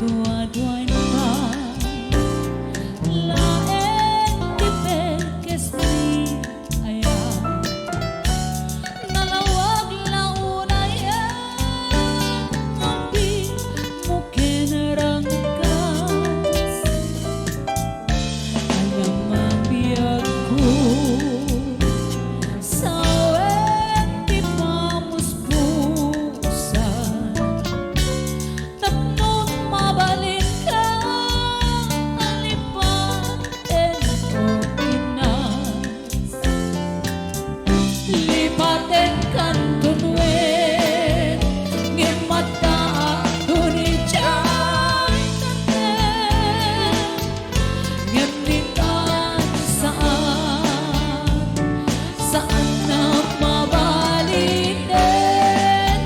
Tuwa-tuwain ka laeng tipel kesni ayan nalawag launayan ngambi mungkin rangkas ayam mabiagku sawen di pamuspusan tapnon mabalin ka alipan eno pinas lipaten kan tunwen ngimata duni jay taten ngimnikan saan na mabalin ay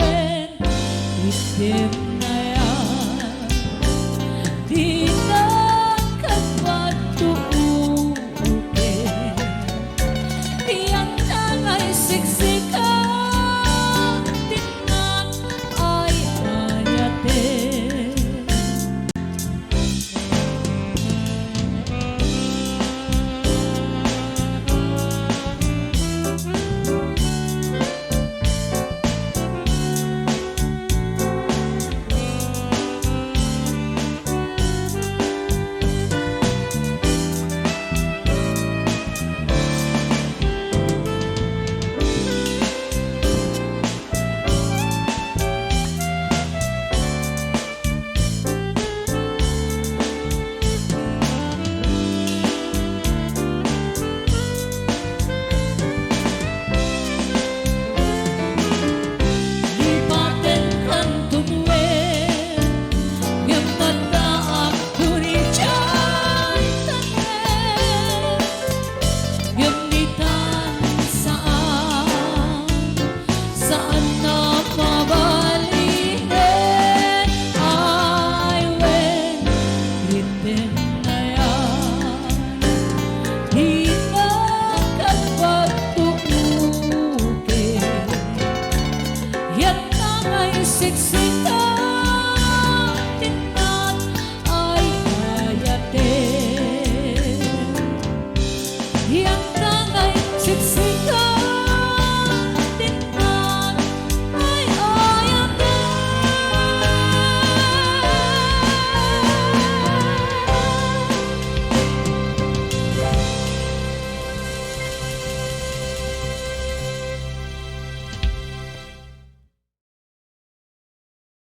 wen itim na